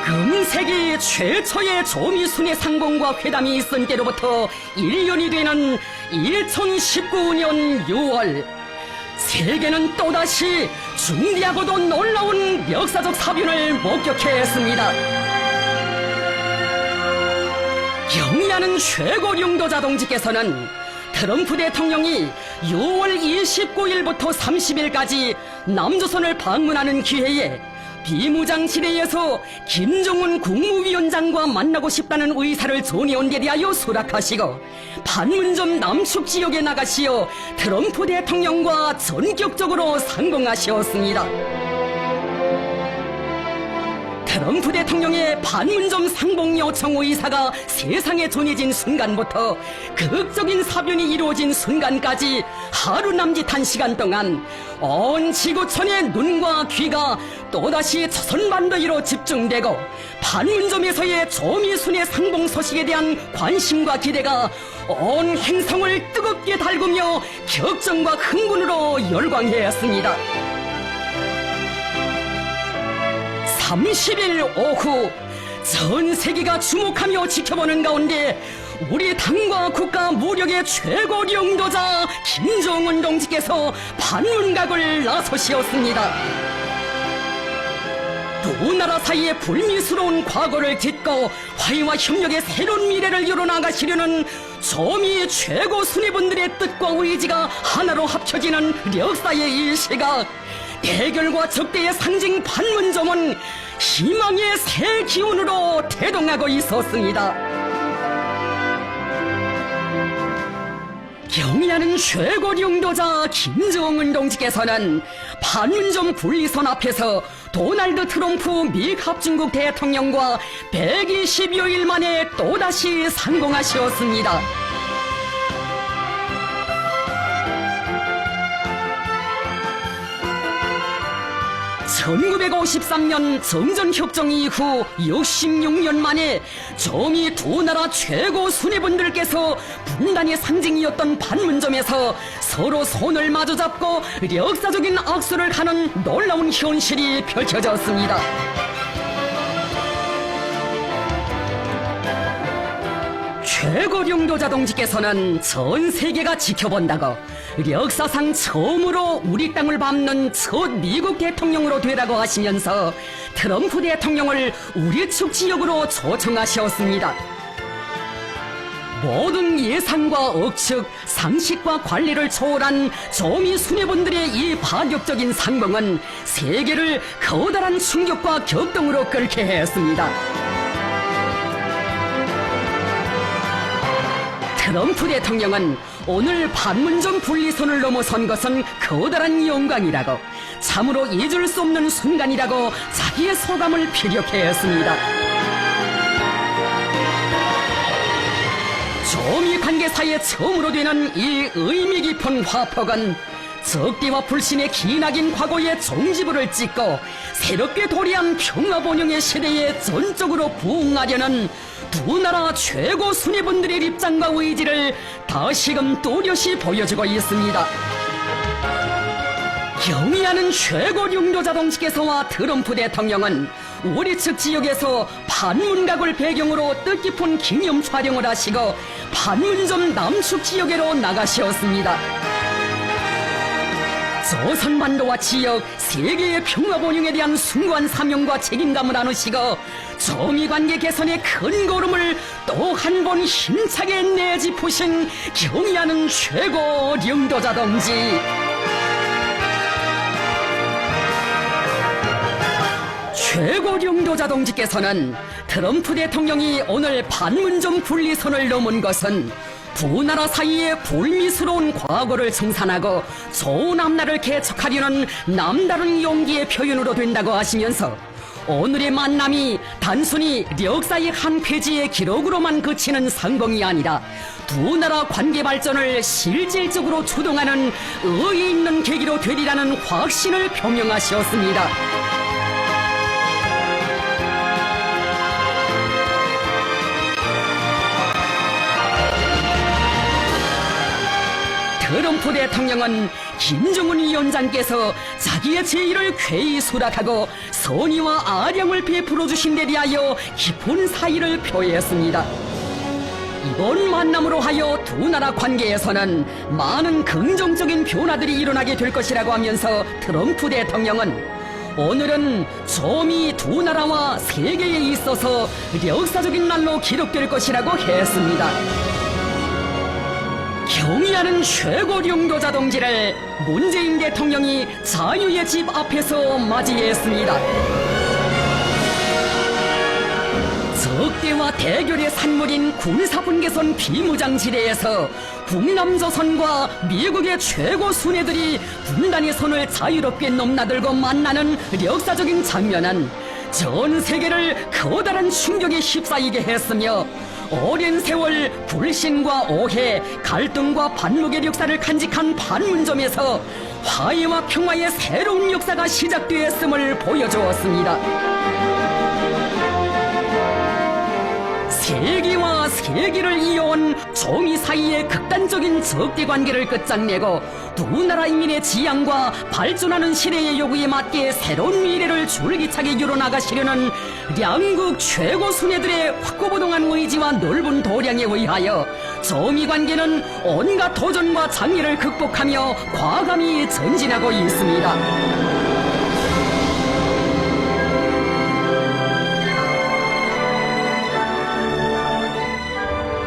금세기 최초의 조미순의 상봉과 회담이 있은 때로부터 1년이 되는 2019년 6월, 세계는 또다시 중대하고도 놀라운 역사적 사변을 목격했습니다. 경의하는 최고領導者 동지께서는 트럼프 대통령이 6월 29일부터 30일까지 남조선을 방문하는 기회에 비무장지대에서 김정은 국무위원장과 만나고 싶다는 의사를 전해온 데 대하여 수락하시고 판문점 남측 지역에 나가시어 트럼프 대통령과 전격적으로 상봉하셨습니다. 트럼프 대통령의 판문점 상봉 요청 의사가 세상에 전해진 순간부터 극적인 사변이 이루어진 순간까지 하루 남짓한 시간 동안 온 지구촌의 눈과 귀가 또다시 조선반도위로 집중되고 판문점에서의 조미순의 상봉 소식에 대한 관심과 기대가 온 행성을 뜨겁게 달구며 격정과 흥분으로 열광해왔습니다. 30일 오후 전 세계가 주목하며 지켜보는 가운데 우리 당과 국가 무력의 최고領導者 김정은 동지께서 판문각을 나서시었습니다. 두 나라 사이의 불미스러운 과거를 딛고 화해와 협력의 새로운 미래를 열어나가시려는 조미 최고 수뇌분들의 뜻과 의지가 하나로 합쳐지는 역사의 이 시각, 대결과 적대의 상징 판문점은 희망의 새 기운으로 태동하고 있었습니다. 경의하는 최고領導者 김정은 동지께서는 판문점 분리선 앞에서 도널드 트럼프 미 합중국 대통령과 120여일 만에 또다시 상봉하셨습니다. 1953년 정전협정 이후 66년 만에 조미 두 나라 최고 수뇌분들께서 분단의 상징이었던 판문점에서 서로 손을 마주잡고 역사적인 악수를 하는 놀라운 현실이 펼쳐졌습니다. 최고領導者 동지께서는 전 세계가 지켜본다고 역사상 처음으로 우리 땅을 밟는 첫 미국 대통령으로 되라고 하시면서 트럼프 대통령을 우리 측 지역으로 초청하셨습니다. 모든 예상과 억측, 상식과 관리를 초월한 조미 수뇌분들의 이 파격적인 상봉은 세계를 커다란 충격과 격동으로 끓게 했습니다. 트럼프 대통령은 오늘 판문점 분리선을 넘어선 것은 커다란 영광이라고, 참으로 잊을 수 없는 순간이라고 자기의 소감을 피력해 했습니다. 조미 관계사에 처음으로 되는 이 의미 깊은 화폭은 적대와 불신의 기나긴 과거의 종지부를 찍고 새롭게 도래한 평화번영의 시대에 전적으로 부응하려는 두 나라 최고 수뇌분들의 입장과 의지를 다시금 또렷이 보여주고 있습니다. 경의하는 최고領導者 동지께서와 트럼프 대통령은 우리 측 지역에서 판문각을 배경으로 뜻깊은 기념 촬영을 하시고 판문점 남측 지역으로 나가셨습니다. 조선반도와 지역, 세계의 평화번영에 대한 숭고한 사명과 책임감을 안으시고 조미관계 개선의 큰 걸음을 또 한 번 힘차게 내짚으신 경의하는 최고領導者 동지. 최고領導者 동지께서는 트럼프 대통령이 오늘 판문점 분리선을 넘은 것은 두 나라 사이의 불미스러운 과거를 청산하고 좋은 앞날을 개척하려는 남다른 용기의 표현으로 된다고 하시면서 오늘의 만남이 단순히 역사의 한 페이지의 기록으로만 그치는 상봉이 아니라 두 나라 관계 발전을 실질적으로 주동하는 의의 있는 계기로 되리라는 확신을 표명하셨습니다. 트럼프 대통령은 김정은 위원장께서 자기의 제의를 쾌히 수락하고 선의와 아량을 베풀어 주신 데 대하여 깊은 사의를 표했습니다. 이번 만남으로 하여 두 나라 관계에서는 많은 긍정적인 변화들이 일어나게 될 것이라고 하면서 트럼프 대통령은 오늘은 조미 두 나라와 세계에 있어서 역사적인 날로 기록될 것이라고 했습니다. 경의하는 최고령도자 동지를 문재인 대통령이 자유의 집 앞에서 맞이했습니다. 적대와 대결의 산물인 군사분계선 비무장지대에서 북남조선과 미국의 최고 수뇌들이 분단의 선을 자유롭게 넘나들고 만나는 역사적인 장면은 전 세계를 커다란 충격에 휩싸이게 했으며 오랜 세월 불신과 오해, 갈등과 반목의 역사를 간직한 판문점에서 화해와 평화의 새로운 역사가 시작되었음을 보여주었습니다. 세기와 세기를 이어온 조미 사이의 극단적인 적대 관계를 끝장내고 두 나라 인민의 지향과 발전하는 시대의 요구에 맞게 새로운 미래를 줄기차게 이뤄나가시려는 양국 최고 수뇌들의 확고부동한 의지와 넓은 도량에 의하여 조미 관계는 온갖 도전과 장애를 극복하며 과감히 전진하고 있습니다.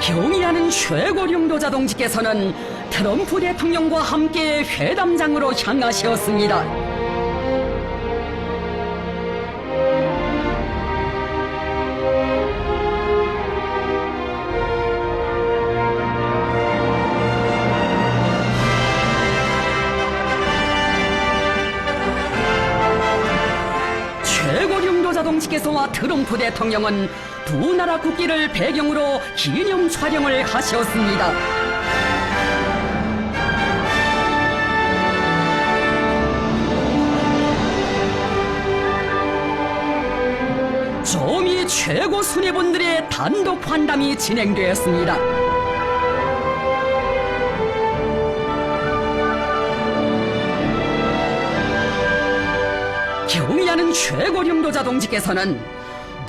경의하는 최고령도자 동지께서는 트럼프 대통령과 함께 회담장으로 향하셨습니다. 최고령도자 동지께서와 트럼프 대통령은 두 나라 국기를 배경으로 기념 촬영을 하셨습니다. 조미 최고 수뇌분들의 단독 환담이 진행되었습니다. 경의하는 최고령도자 동지께서는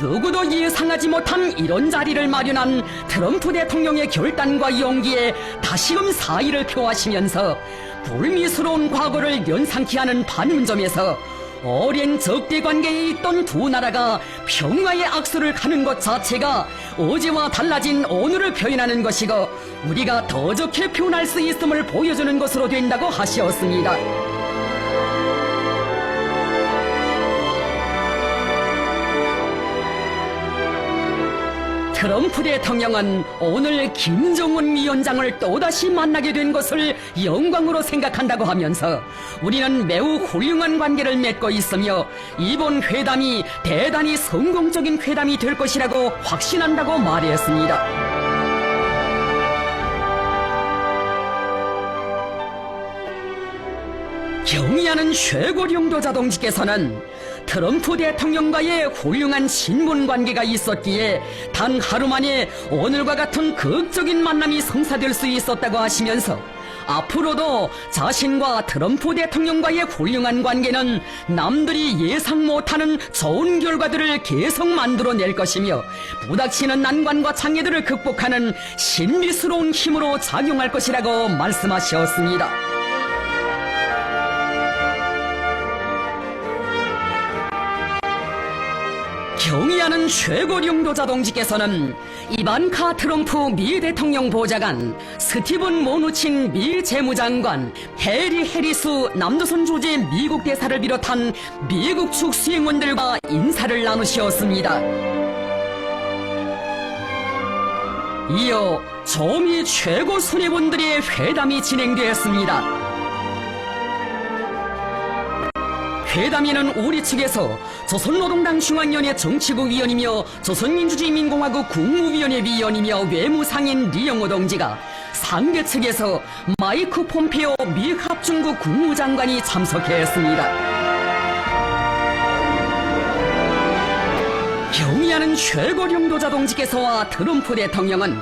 누구도 예상하지 못한 이런 자리를 마련한 트럼프 대통령의 결단과 용기에 다시금 사의를 표하시면서 불미스러운 과거를 연상케 하는 판문점에서 오랜 적대 관계에 있던 두 나라가 평화의 악수를 가는 것 자체가 어제와 달라진 오늘을 표현하는 것이고 우리가 더 좋게 표현할 수 있음을 보여주는 것으로 된다고 하시었습니다. 트럼프 대통령은 오늘 김정은 위원장을 또다시 만나게 된 것을 영광으로 생각한다고 하면서 우리는 매우 훌륭한 관계를 맺고 있으며 이번 회담이 대단히 성공적인 회담이 될 것이라고 확신한다고 말했습니다. 경의하는 최고령도자 동지께서는 트럼프 대통령과의 훌륭한 신분 관계가 있었기에 단 하루 만에 오늘과 같은 극적인 만남이 성사될 수 있었다고 하시면서 앞으로도 자신과 트럼프 대통령과의 훌륭한 관계는 남들이 예상 못하는 좋은 결과들을 계속 만들어낼 것이며 부닥치는 난관과 장애들을 극복하는 신비스러운 힘으로 작용할 것이라고 말씀하셨습니다. 경의하는 최고령도자 동지께서는 이반카 트럼프 미 대통령 보좌관, 스티븐 모누친 미 재무장관, 해리 해리스 남조선 주재 미국 대사를 비롯한 미국 측 수행원들과 인사를 나누셨습니다. 이어 조미 최고 수뇌분들의 회담이 진행되었습니다. 회담에는 우리 측에서 조선노동당 중앙위원회 정치국 위원이며 조선민주주의인민공화국 국무위원회 위원이며 외무상인 리영호 동지가, 상대 측에서 마이크 폼페오 미 합중국 국무장관이 참석했습니다. 경의하는 최고領導者 동지께서와 트럼프 대통령은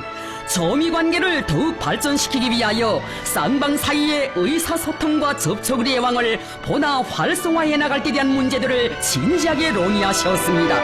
저미관계를 더욱 발전시키기 위하여 쌍방 사이의 의사소통과 접촉의 예왕을 보다 활성화해 나갈 때 대한 문제들을 진지하게 논의하셨습니다.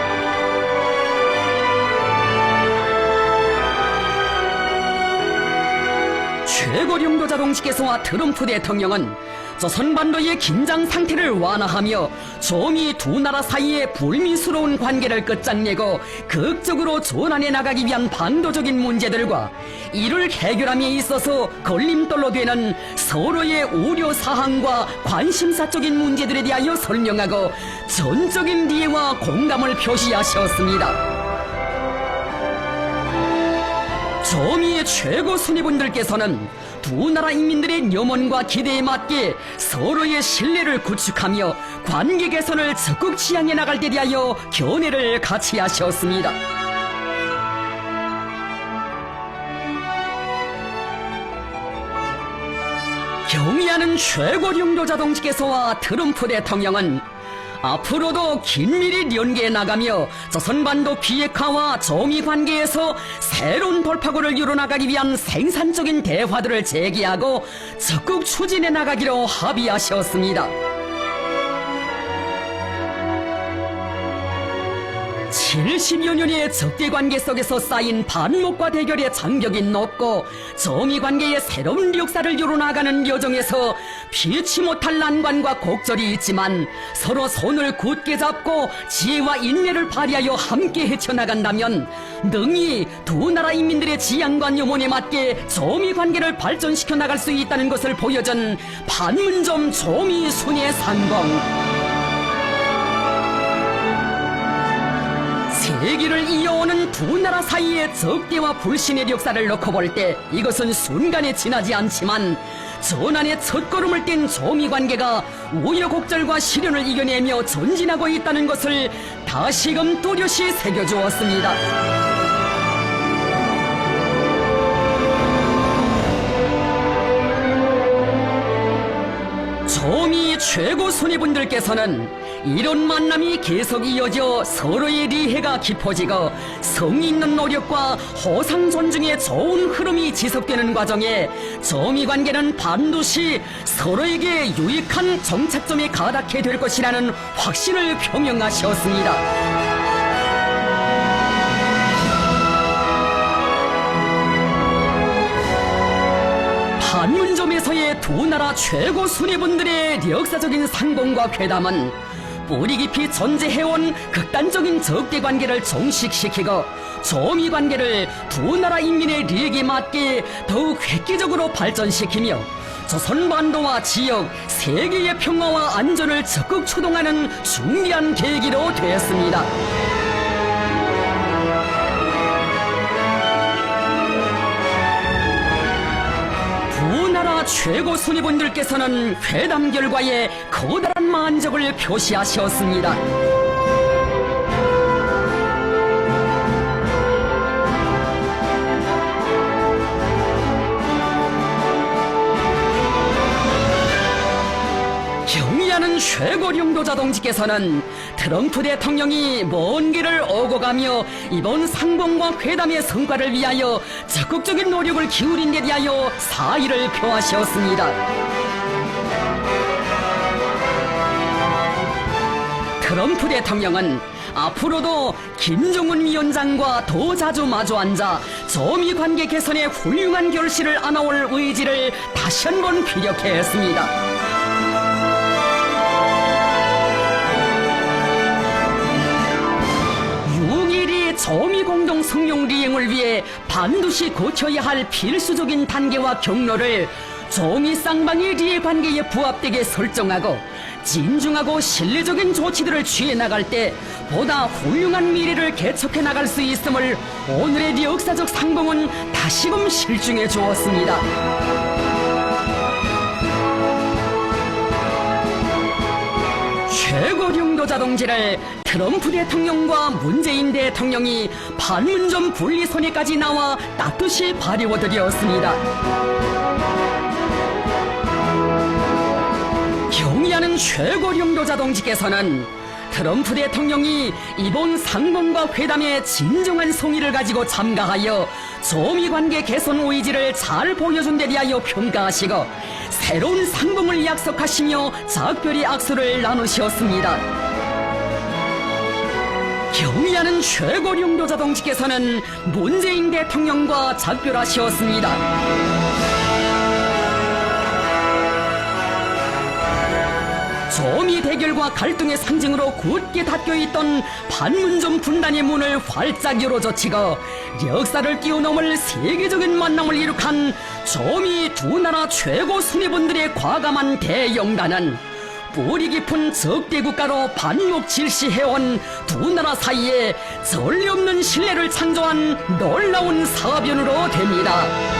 최고領導者 동지께서와 트럼프 대통령은 조선반도의 긴장 상태를 완화하며 조미 두 나라 사이의 불미스러운 관계를 끝장내고 극적으로 전환해 나가기 위한 반도적인 문제들과 이를 해결함에 있어서 걸림돌로 되는 서로의 우려사항과 관심사적인 문제들에 대하여 설명하고 전적인 이해와 공감을 표시하셨습니다. 조미의 최고 순위분들께서는 두 나라 인민들의 염원과 기대에 맞게 서로의 신뢰를 구축하며 관계 개선을 적극 지향해 나갈 때 대하여 견해를 같이 하셨습니다. 경의하는 최고領導者 동지께서와 트럼프 대통령은 앞으로도 긴밀히 연계해 나가며 조선반도 비핵화와 조미 관계에서 새로운 돌파구를 이뤄나가기 위한 생산적인 대화들을 제기하고 적극 추진해 나가기로 합의하셨습니다. 70여 년의 적대관계 속에서 쌓인 반목과 대결의 장벽이 높고 정의관계의 새로운 역사를 이뤄나가는 여정에서 피치 못할 난관과 곡절이 있지만 서로 손을 굳게 잡고 지혜와 인내를 발휘하여 함께 헤쳐나간다면 능히 두 나라 인민들의 지향과 염원에 맞게 조미관계를 발전시켜 나갈 수 있다는 것을 보여준 판문점 조미순의 상봉. 세기를 이어오는 두 나라 사이의 적대와 불신의 역사를 놓고 볼 때 이것은 순간에 지나지 않지만 전환의 첫걸음을 뗀 조미관계가 우여곡절과 시련을 이겨내며 전진하고 있다는 것을 다시금 뚜렷이 새겨주었습니다. 조미 최고 순위분들께서는 이런 만남이 계속 이어져 서로의 리해가 깊어지고 성의 있는 노력과 호상 존중의 좋은 흐름이 지속되는 과정에 조미 관계는 반드시 서로에게 유익한 정착점에 가닿게 될 것이라는 확신을 표명하셨습니다. 판문점에서의 두 나라 최고 순위분들의 역사적인 상봉과 회담은 뿌리 깊이 존재해온 극단적인 적대관계를 종식시키고 조미관계를 두 나라 인민의利益에 맞게 더욱 획기적으로 발전시키며 조선반도와 지역, 세계의 평화와 안전을 적극 추동하는 중대한 계기로 되었습니다. 두 나라 최고 순위분들께서는 회담 결과에 커다란 만족을 표시하셨습니다. 경의하는 최고領導者 동지께서는 트럼프 대통령이 먼 길을 오고 가며 이번 상봉과 회담의 성과를 위하여 적극적인 노력을 기울인 데 대하여 사의를 표하셨습니다. 트럼프 대통령은 앞으로도 김정은 위원장과 더 자주 마주 앉아 조미 관계 개선의 훌륭한 결실을 안아올 의지를 다시 한번 피력했습니다. 6.12 조미 공동 성령 리행을 위해 반드시 거쳐야 할 필수적인 단계와 경로를 조미 쌍방의 리해 관계에 부합되게 설정하고 진중하고 신뢰적인 조치들을 취해 나갈 때 보다 훌륭한 미래를 개척해 나갈 수 있음을 오늘의 역사적 상봉은 다시금 실증해 주었습니다. 최고령도 자동지를 트럼프 대통령과 문재인 대통령이 판문점 분리선에까지 나와 따뜻이 발휘워드렸습니다. 경의하는 최고령도 자동지께서는 트럼프 대통령이 이번 상봉과 회담에 진정한 성의를 가지고 참가하여 조미관계 개선 의지를 잘 보여준 데 대하여 평가하시고 새로운 상봉을 약속하시며 작별의 악수를 나누셨습니다. 경의하는 최고령도 자동지께서는 문재인 대통령과 작별하셨습니다. 조미 대결과 갈등의 상징으로 굳게 닫혀있던 판문점 분단의 문을 활짝 열어젖히고 역사를 뛰어넘을 세계적인 만남을 이룩한 조미 두 나라 최고 수뇌분들의 과감한 대영단은 뿌리 깊은 적대 국가로 반목 질시해온 두 나라 사이에 전례 없는 신뢰를 창조한 놀라운 사변으로 됩니다.